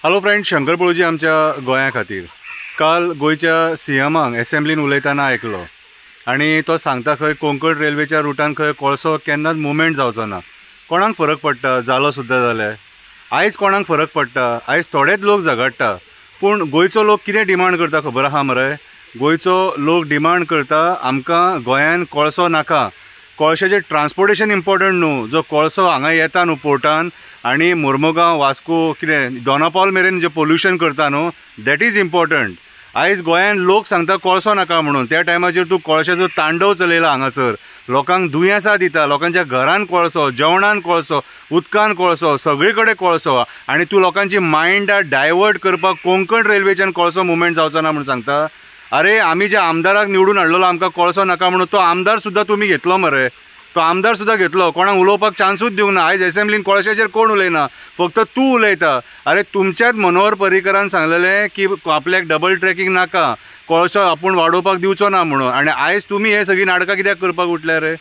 Hello friends, Shankar पळूजी आमच्या गोंया खातीर काल गोयच्या सीएमांक एसेंब्लीन उलयतना आयकलो आणि तो सांगता खंय कोंकण रेल्वेच्या रुटान खंय कोळसो केन्नाच मुवमेंट जावचो ना। कोणाक फरक पडटा, जालो सुद्दां जाल्यार आयज कोणाक फरक पडटा, आयज थोडेच लोक झगडटा, पूण गोंयचो लोक कितें डिमांड करता खबर आहा मरे? गोंयचो लोक डिमांड करता आमकां गोंयान कोळसो नाका, कोळशाचें ट्रान्सपोर्टेशन इम्पॉर्टंट न्हू। जो कोळसो हांगा येता न्हू पोर्टान आनी मोर्मुगांव वास्को कितें दोनापावल मेरेन जे पोल्युशन करता न्हू, दॅट इज इम्पॉर्टंट। आयज गोंयान लोक सांगता कोळसो नाका म्हणून। त्या टायमाचेर तूं कोळशाचो तांडव चलयला हांगासर, लोकांक दुयेंसां दिता, लोकांच्या घरान कोळसो, जेवणान कोळसो, उदकान कोळसो, सगळे कडेन कोळसो, आनी तूं लोकांची मायंड डायवर्ट करपाक कोंकण रेल्वेच्यान कोळसो मुवमेंट जावचो ना म्हणून सांगता। अरे आमी ज्या आमदाराक निवडून हाडलेलो आमकां कोळसो नाका म्हणून, तो आमदार सुद्दां तुमी घेतलो मरे, तो आमदार सुद्दां घेतलो, कोणाक उलोवपाक चान्सूच दिवंक ना। आयज एसेंब्लीन कोळशाचेर कोण उलयना, फक्त तूं उलयता। अरे तुमच्याच मनोहर पर्रीकरान सांगलेलें की आपल्याक डबल ट्रॅकिंग नाका, कोळसो आपूण वाडोवपाक दिवचो ना म्हणून, आनी आयज तुमी हे सगळीं नाटकां कित्याक करपाक उठल्या रे?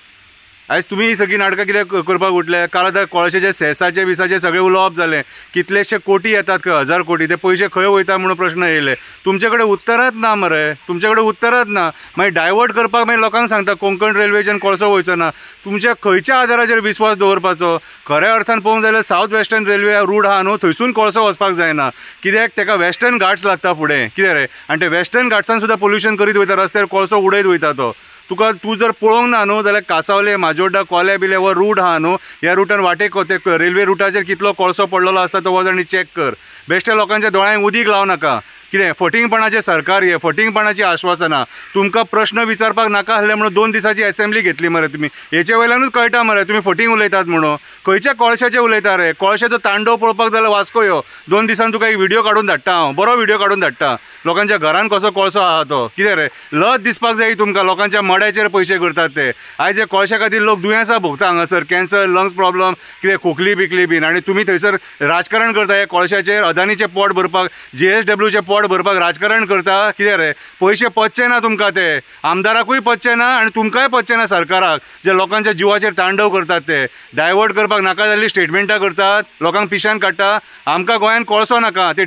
आयज तुमी ही सगळीं नाटकां कित्याक करपाक उठले? काल आतां कोळशाचे सेसाचे विसाचे सगळें उलोवप जालें, कितलेशे कोटी येतात खंय, 1000 कोटी, ते पयशे खंय वयता म्हणून प्रश्न येयले। तुमचे कडेन उत्तरांच ना मरे, तुमचे कडेन उत्तरांच ना। मागीर डायवर्ट करपाक मागीर लोकांक सांगता कोंकण रेल्वेच्यान कोळसो वयचो ना। तुमच्या खंयच्या आदाराचेर विस्वास दवरपाचो? खऱ्या अर्थान पळोवंक जाल्यार सावथ वेस्टर्न रेल्वे रूट आहा न्हू, थंयसून कोळसो वचपाक जायना, कित्याक तेका वेस्टर्न घाट्स लागता फुडें, कितें रे? आनी ते वेस्टर्न घाट्सान सुद्दां पोल्युशन करीत वयता, रस्त्यार कोळसो उडयत वयता तो। तूं जर पळोवंक ना न्हू जाल्यार कासावले, माजोड्डा, कोल्या बिले हो रूट आहा न्हू, ह्या रुटान वाटेक ते रेल्वे रुटाचेर कितलो कोळसो पडलेलो आसता तो वच आनी चॅक कर। बेश्टे लोकांच्या दोळ्यांक उदीक लावं नाका। कितें फटिंगपणाचें सरकार हे, फटिंगपणाची आश्वासनां, तुमकां प्रश्न विचारपाक नाका आसले म्हणून 2 दिसाची एसेंब्ली घेतली मरे तुमी। हेचे वयल्यानूच कळटा मरे तुमी फटिंग उलयतात म्हणून। खंयच्या कोळशाचे उलयता रे? कोळशाचो तांडव पळोवपाक जाल्यार वास्को यो, 2 दिसान तुका एक व्हिडिओ काडून धाडटा हांव, बरो व्हिडिओ काडून धाडटा, लोकांच्या घरान कसो कोळसो आहा तो। कितें रे लज दिसपाक जाय तुमकां, लोकांच्या मड्याचेर पयशे करतात ते। आयज हे कोळशा खातीर लोक दुयेंसां भोगता हांगासर, कॅन्सर, लंग्स प्रॉब्लम, कितें खोकली बिकली बीन, आनी तुमी थंयसर राजकारण करता हे कोळशाचेर, अदानीचें पोट भरपाक, JSWचें पोट भरपाक राजकारण करता। कितें रे पयशे पचचे ना तुमकां, ते आमदाराकूय पचचे ना आनी तुमकांय पचचे ना सरकाराक, जे लोकांच्या जिवाचेर तांडव करतात ते। डायवर्ट करपाक नाका जाल्ली स्टेटमेंटां करतात, लोकांक पिशान काडटा। आमकां गोंयान कोळसो नाका, ते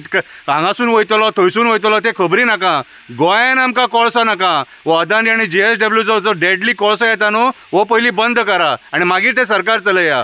हांगासून वयतलो थंयसून वयतलो ते खबरी नाका, गोंयान आमकां कोळसो नाका। हो अदानी आनी JSWचो जो डेडली कोळसो येता न्हू, हो पयलीं बंद करा आनी मागीर ते सरकार चलया।